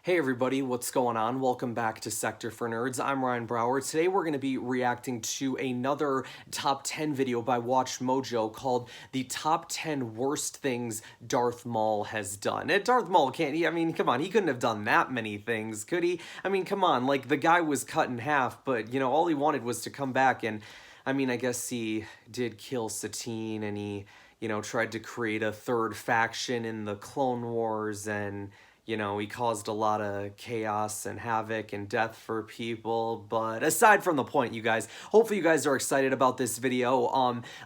Hey everybody, what's going on? Welcome back to Sector for Nerds. I'm Ryan Brower. Today we're going to be reacting to another top 10 video by WatchMojo called The Top 10 Worst Things Darth Maul Has Done. And Darth Maul come on, he couldn't have done that many things, could he? Come on, like the guy was cut in half, but all he wanted was to come back and, I guess he did kill Satine and he, tried to create a third faction in the Clone Wars and he caused a lot of chaos and havoc and death for people. But aside from the point, you guys, hopefully you guys are excited about this video.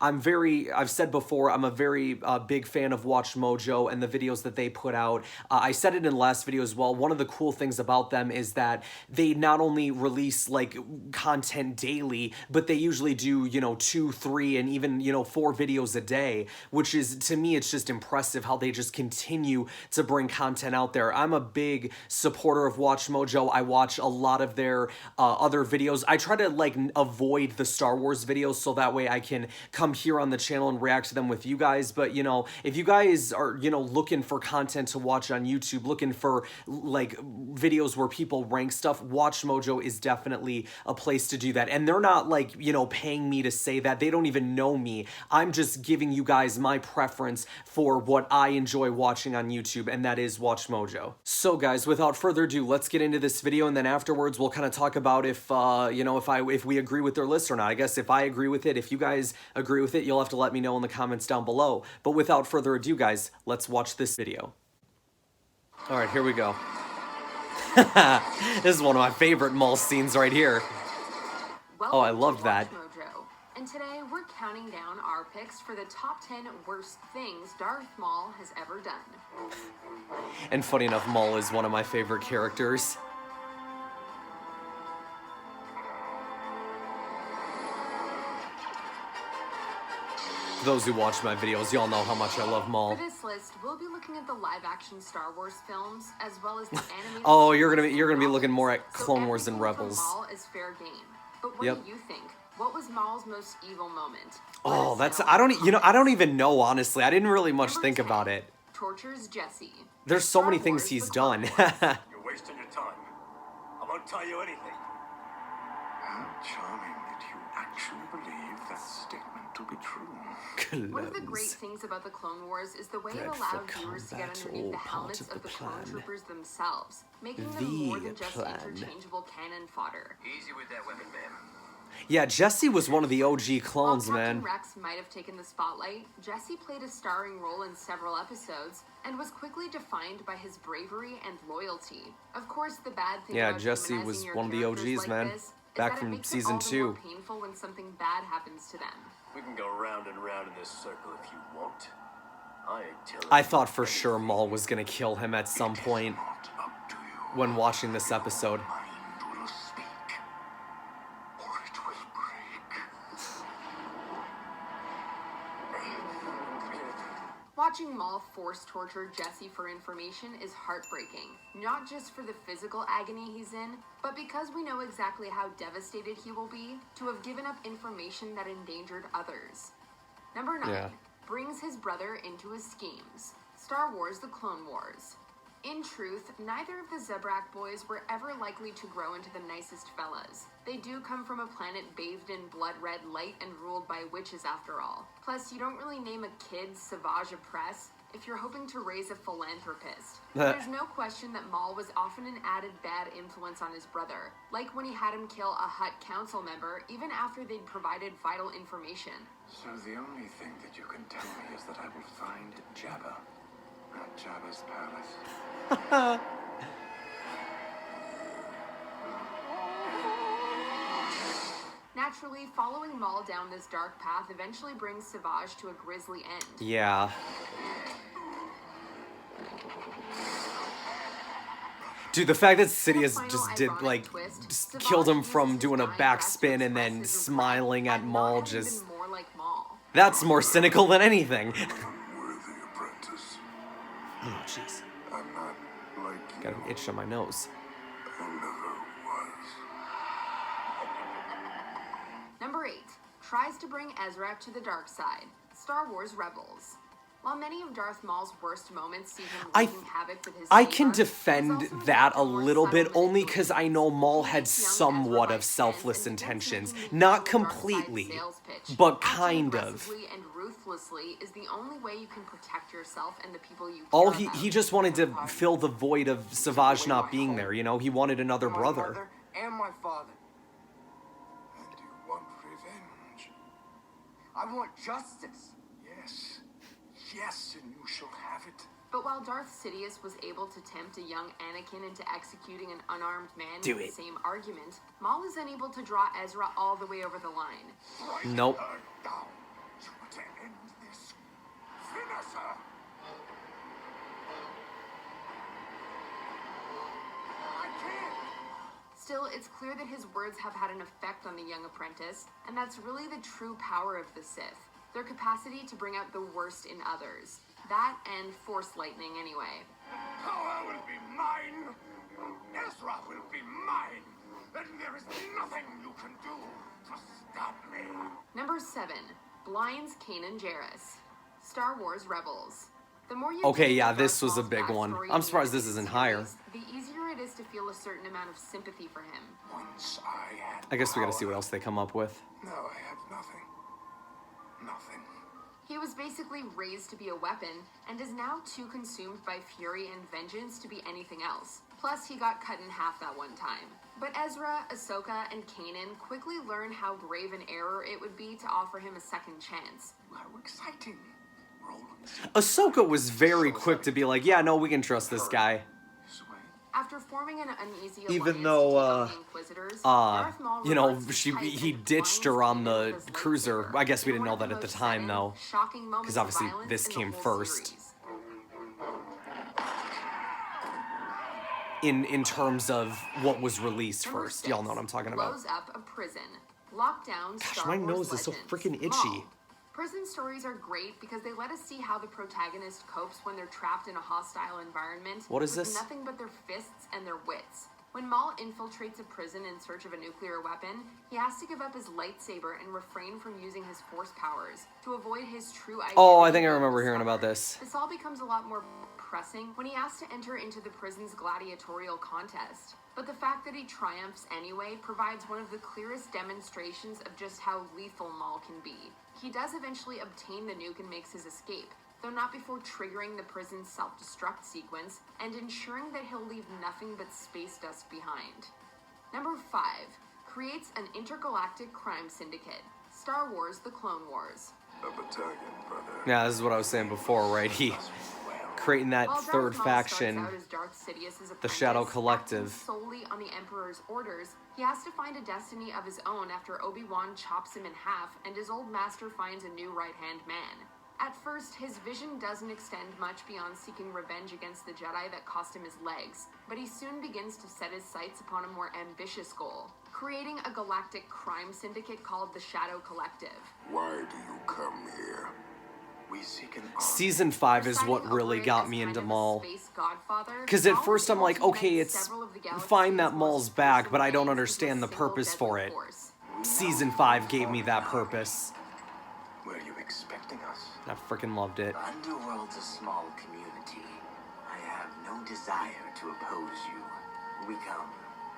I've said before, I'm a very big fan of WatchMojo and the videos that they put out. I said it in the last video as well. One of the cool things about them is that they not only release like content daily, but they usually do, 2, 3, and even, 4 videos a day, which is, to me, it's just impressive how they just continue to bring content out there. I'm a big supporter of WatchMojo. I watch a lot of their other videos. I try to avoid the Star Wars videos so that way I can come here on the channel and react to them with you guys. But if you guys are looking for content to watch on YouTube, looking for like videos where people rank stuff, WatchMojo is definitely a place to do that. And they're not like paying me to say that. They don't even know me. I'm just giving you guys my preference for what I enjoy watching on YouTube, and that is WatchMojo. So guys, without further ado, let's get into this video, and then afterwards we'll kind of talk about if we agree with their list or not. I guess if I agree with it, if you guys agree with it, you'll have to let me know in the comments down below. But without further ado, guys, let's watch this video. All right, here we go. This is one of my favorite Maul scenes right here. Oh, I loved that. And today we're counting down our picks for the top 10 worst things Darth Maul has ever done. And funny enough, Maul is one of my favorite characters. For those who watch my videos, y'all know how much I love Maul. For this list, we'll be looking at the live-action Star Wars films as well as the animated. Oh, you're gonna be looking more at Clone Wars and Rebels. Maul is fair game. But what do you think? What was Maul's most evil moment? Oh, I don't even know, honestly. I didn't really much think about it. Tortures Jesse. There's so many things he's done. You're wasting your time. I won't tell you anything. How charming that you actually believe that statement to be true. One of the great things about the Clone Wars is the way it allowed viewers to get underneath the helmets of the clone troopers themselves, making them more than just interchangeable cannon fodder. Easy with that weapon, ma'am. Yeah, Jesse was one of the OG clones, While man. Rex might have taken the spotlight, Jesse played a starring role in several episodes and was quickly defined by his bravery and loyalty. Of course, the bad thing about Jesse was one of the OGs, man. Back from season 2. It painful when something bad happens to them. We can go round and round in this circle if you want. I thought for sure Maul was gonna kill him at some point when watching this episode. Watching Maul force torture Jesse for information is heartbreaking, not just for the physical agony he's in, but because we know exactly how devastated he will be to have given up information that endangered others. Number 9, brings his brother into his schemes. Star Wars: The Clone Wars. In truth, neither of the Zebrak boys were ever likely to grow into the nicest fellas. They do come from a planet bathed in blood-red light and ruled by witches after all. Plus, you don't really name a kid Savage Opress if you're hoping to raise a philanthropist. There's no question that Maul was often an added bad influence on his brother, like when he had him kill a Hutt council member even after they'd provided vital information. So the only thing that you can tell me is that I will find Jabba at Jabba's palace. Naturally, following Maul down this dark path eventually brings Savage to a grisly end. Yeah. Dude, the fact that Sidious just killed him from doing a backspin and then smiling at Maul just... That's more cynical than anything. Unworthy apprentice. Oh, jeez. I'm not like you. Got an itch on my nose. I never was. Number 8. Tries to bring Ezra to the dark side. Star Wars Rebels. While many of Darth Maul's worst moments see him I wreaking havoc with his I saber, can there's defend also a that a lot more little bit, subtle only because I know manipulation. Maul He had makes young Ezra somewhat buy of sense selfless and begins intentions. making the Not usual dark side completely, sales pitch. but Acting kind of. aggressively and ruthlessly is the only way you can protect yourself and the people you care All about. he just wanted to fill the void of Savage not being there, you know? He wanted another My brother. mother and my father. And you want revenge? I want justice. Yes. Yes, and you shall have it. But while Darth Sidious was able to tempt a young Anakin into executing an unarmed man Do with it. the same argument, Maul is unable to draw Ezra all the way over the line. Strike Nope. her down to end this. Finish her. I can't. Still, it's clear that his words have had an effect on the young apprentice, and that's really the true power of the Sith. Their capacity to bring out the worst in others. That and Force lightning, anyway. Power will be mine. Ezra will be mine. And there is nothing you can do to stop me. Number 7. Blinds Kanan Jarrus. Star Wars Rebels. The more you Okay, dig yeah, into this Darth was a Maul's big one. backstory I'm in the surprised this animated isn't higher. series, the easier it is to feel a certain amount of sympathy for him. Once I had I guess we gotta power. see what else they come up with. Now I have nothing. Nothing. He was basically raised to be a weapon, and is now too consumed by fury and vengeance to be anything else. Plus, he got cut in half that one time. But Ezra, Ahsoka, and Kanan quickly learn how grave an error it would be to offer him a second chance. How exciting. Roll. Ahsoka was very quick to be like, yeah, no, we can trust this guy. Sway. After forming an uneasy Even alliance though, to take on the Inquisitors, Darth Maul you know, reverts to type he and ditched blinds her on Kanan the with his cruiser. lightsaber I guess we in didn't know one of that at the most time, sudden, though. shocking moments Because of obviously violence this in the came whole first. series. In terms of what was released Number first. Y'all know what I'm talking about. Blows up a prison. Lockdown. Gosh, Star my Wars nose is so legends. freaking itchy. Maul. Prison stories are great because they let us see how the protagonist copes when they're trapped in a hostile environment. What is with this? Nothing but their fists and their wits. When Maul infiltrates a prison in search of a nuclear weapon, he has to give up his lightsaber and refrain from using his force powers to avoid his true identity. Oh, I think I being remember hearing discovered. about this. This all becomes a lot more pressing when he has to enter into the prison's gladiatorial contest. But the fact that he triumphs anyway provides one of the clearest demonstrations of just how lethal Maul can be. He does eventually obtain the nuke and makes his escape, though not before triggering the prison's self-destruct sequence and ensuring that he'll leave nothing but space dust behind. Number 5. Creates an intergalactic crime syndicate. Star Wars: The Clone Wars. A battalion, brother. Yeah, this is what I was saying before, right? He creating that While third Darth Maul faction. starts out as Darth Sidious's the Shadow apprentice, Collective. acting solely on the Emperor's orders, he has to find a destiny of his own after Obi-Wan chops him in half and his old master finds a new right-hand man. At first, his vision doesn't extend much beyond seeking revenge against the Jedi that cost him his legs, but he soon begins to set his sights upon a more ambitious goal, creating a galactic crime syndicate called the Shadow Collective. Why do you come here? We seek an honor. Season 5 is what Presiding really over it got as me kind into of a Maul. space godfather, Because at Maul first was I'm able like, to okay, unite it's several of the galaxy's fine that most Maul's back, fearsome but I don't gangs understand into the a single purpose deadly for it. force. Season 5 gave me that purpose. Were you expecting us? I freaking loved it. Underworld's a small community. I have no desire to oppose you. We come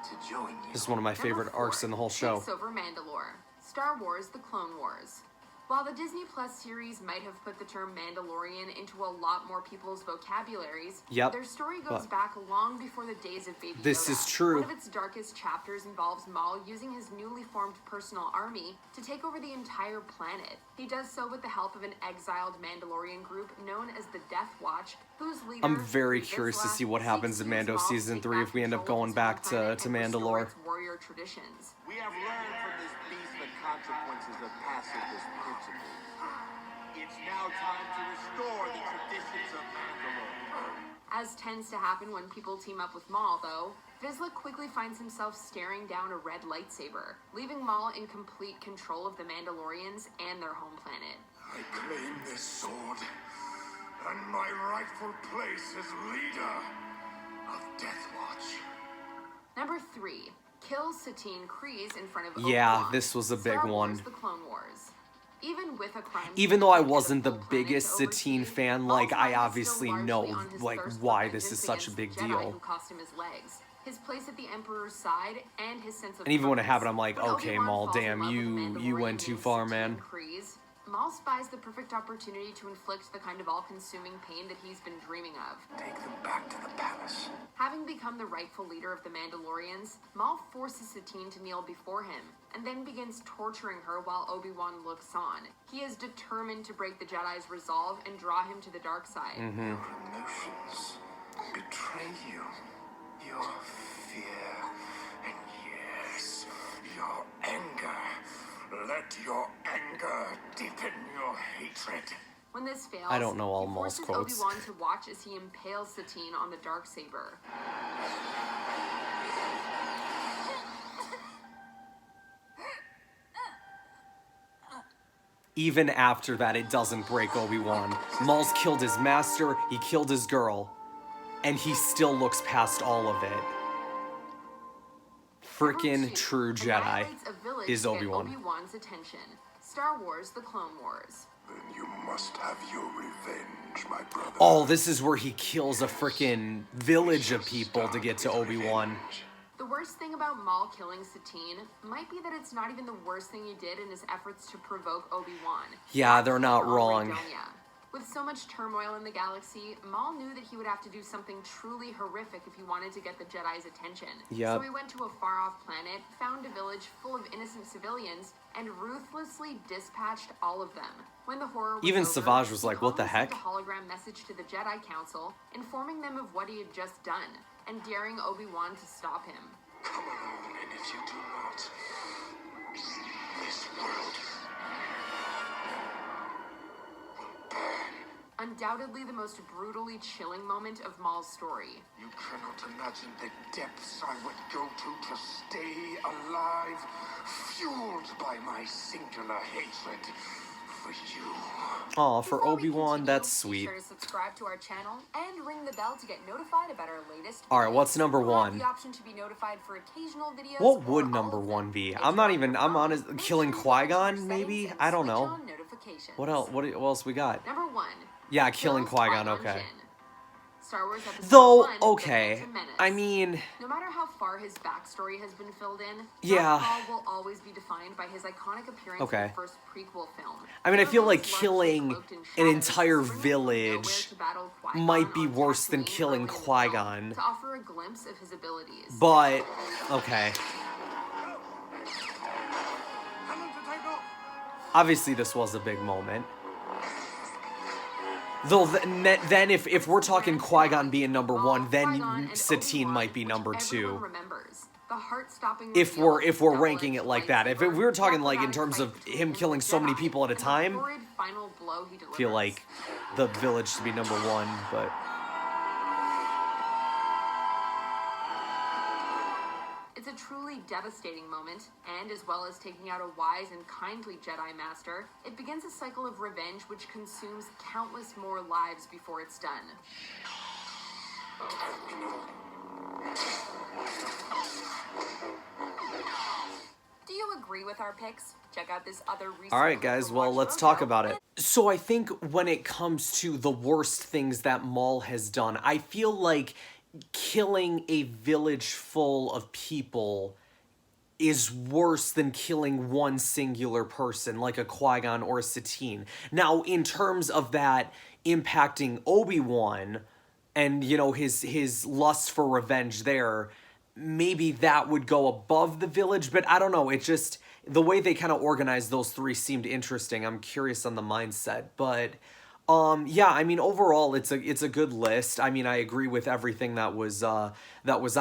to join you. This is one of my Number favorite 4, arcs in the whole show. Takes over Mandalore. Star Wars: The Clone Wars. While the Disney Plus series might have put the term Mandalorian into a lot more people's vocabularies, Yep. their story goes But- back long before the days of Baby Yoda. This is true. One of its darkest chapters involves Maul using his newly formed personal army to take over the entire planet. He does so with the help of an exiled Mandalorian group known as the Death Watch, whose leader, I'm very Vizsla, curious to see what seeks happens to in use Mando Maul to Season take 3 back if we end up control of going his back home planet to and restore Mandalore. its warrior traditions. We have learned from this beast the consequences of pacifist principles. It's now time to restore the traditions of Mandalore. As tends to happen when people team up with Maul, though, Vizsla quickly finds himself staring down a red lightsaber, leaving Maul in complete control of the Mandalorians and their home planet. I claim this sword and my rightful place as leader of Death Watch. Number 3. Kills Satine Kryze in front of Yeah, Obi-Wan. this was a big Star Wars: one. The Clone Wars. Even with a crime Even though I syndicate and a wasn't the full planet biggest to Satine oversee, fan, Maul's like, I mind is obviously still largely know, on his like, thirst for why this is vengeance such a against big the Jedi deal. who cost him his legs, his place at the Emperor's side, and his sense of And even when it purpose. happened, I'm like, When okay, Obi-Wan Maul, falls in damn, love with a you went Mandalorian too named far, Satine man. Kryze, Maul spies the perfect opportunity to inflict the kind of all-consuming pain that he's been dreaming of. Take them back to the palace. Having become the rightful leader of the Mandalorians, Maul forces Satine to kneel before him, and then begins torturing her while Obi-Wan looks on. He is determined to break the Jedi's resolve and draw him to the dark side. Your emotions betray you. Your fear and, yes, your anger. Let your anger deepen your hatred. When this fails, I don't know all he Maul's forces quotes. Obi-Wan to watch as he impales Satine on the Darksaber. Even after that, it doesn't break Obi-Wan. Maul's killed his master, he killed his girl, and he still looks past all of it. Freaking Number 2 true Jedi annihilates a village is to get Obi-Wan. Obi-Wan's attention. Star Wars: The Clone Wars. Then you must have your revenge, my brother. Oh, this is where he kills a freaking village of people to get to Obi-Wan. The worst thing about Maul killing Satine might be that it's not even the worst thing he did in his efforts to provoke Obi-Wan. Yeah, they're not On wrong. Raydonia. With so much turmoil in the galaxy, Maul knew that he would have to do something truly horrific if he wanted to get the Jedi's attention. Yep. So he went to a far-off planet, found a village full of innocent civilians, and ruthlessly dispatched all of them. When the horror was Even over, Savage was he like, what the calmly sent heck? a hologram message to the Jedi Council, informing them of what he had just done, and daring Obi-Wan to stop him. Come along, and if you do not, this world will burn. Undoubtedly the most brutally chilling moment of Maul's story. You cannot imagine the depths I would go to stay alive, fueled by my singular hatred for you. Aw, for Before we Obi-Wan, continue, that's Be sweet. sure to subscribe to our channel and ring the bell to get notified about our latest Alright, videos. what's number You'll have one? the option to be notified for occasional videos. What would or all number of them. one be? If I'm you're not on even, your I'm phone, honest, make killing sure you go into your Qui-Gon, settings maybe? and I don't switch know. on notifications. What else we got? Number 1. Yeah, killing Kill Qui-Gon, okay. Jinn. Star Wars Episode Though, 1, The okay, Phantom Menace. I mean, No matter how far his backstory has been filled in, Yeah. Darth Maul will always be defined by his iconic appearance Okay. in the first prequel film. I mean, I feel like Everyone's killing largely cloaked in an shadows, entire springing from village nowhere to battle Qui-Gon might be on worse than Tatooine killing early in the film Qui-Gon. to offer a glimpse of his abilities. but, okay. Obviously, this was a big moment. Though, then if we're talking Qui-Gon being number Maul, one, then Qui-Gon, and Satine Obi-Wan, might be which number everyone 2. remembers. The heart-stopping If reveal we're of we're the ranking it double-edged like that. If we lightsaber, were talking the like in Jedi terms fight of between him and killing the so many Jedi, people at a and the time, horrid final blow he delivers. feel like the village to be number 1, but It's a truly devastating moment, and as well as taking out a wise and kindly Jedi Master, it begins a cycle of revenge which consumes countless more lives before it's done. Do you agree with our picks? Check out this other recent all right, clip guys. from Well, WatchMojo. let's talk about it. So I think when it comes to the worst things that Maul has done, I feel like killing a village full of people is worse than killing one singular person like a Qui-Gon or a Satine. Now, in terms of that impacting Obi-Wan and, you know, his lust for revenge there, maybe that would go above the village, but I don't know. It just, the way they kind of organized those three seemed interesting. I'm curious on the mindset, but yeah, I mean, overall, it's a good list. I mean, I agree with everything that was on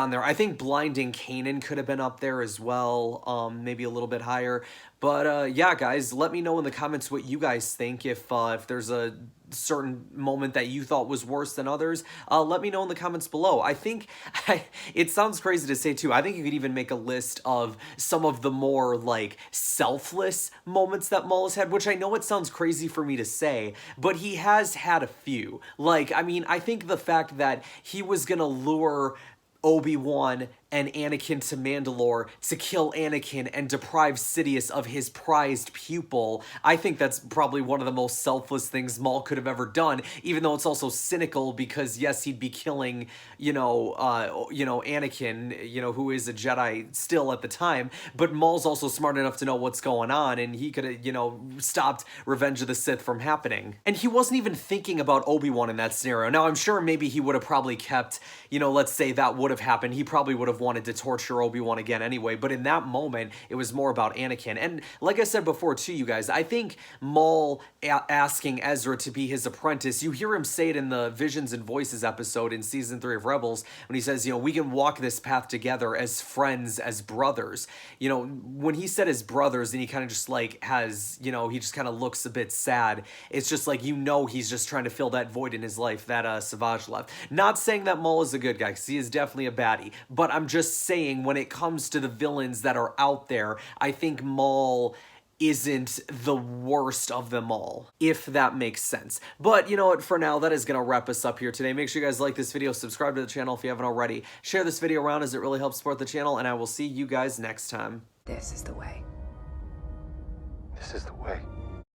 there. I think Blinding Kanan could have been up there as well, maybe a little bit higher. But yeah, guys, let me know in the comments what you guys think. If there's a certain moment that you thought was worse than others, let me know in the comments below. I think, it sounds crazy to say too, I think you could even make a list of some of the more, like, selfless moments that Maul has had, which I know it sounds crazy for me to say, but he has had a few. Like, I mean, I think the fact that he was gonna lure Obi-Wan and Anakin to Mandalore to kill Anakin and deprive Sidious of his prized pupil. I think that's probably one of the most selfless things Maul could have ever done, even though it's also cynical because yes, he'd be killing, Anakin, who is a Jedi still at the time, but Maul's also smart enough to know what's going on, and he could have, stopped Revenge of the Sith from happening. And he wasn't even thinking about Obi-Wan in that scenario. Now, I'm sure maybe he would have probably kept, let's say that would have happened. He probably would have wanted to torture Obi-Wan again anyway, but in that moment, it was more about Anakin. And like I said before too, you guys, I think Maul asking Ezra to be his apprentice, you hear him say it in the Visions and Voices episode in season 3 of Rebels, when he says, we can walk this path together as friends, as brothers. When he said as brothers, and he kind of just like has, he just kind of looks a bit sad. It's just like, he's just trying to fill that void in his life that Savage left. Not saying that Maul is a good guy, because he is definitely a baddie, but I'm just saying when it comes to the villains that are out there, I think Maul isn't the worst of them all, if that makes sense. But you know what, for now, that is going to wrap us up here today. Make sure you guys like this video, subscribe to the channel if you haven't already, share this video around as it really helps support the channel, and I will see you guys next time. This is the way. This is the way.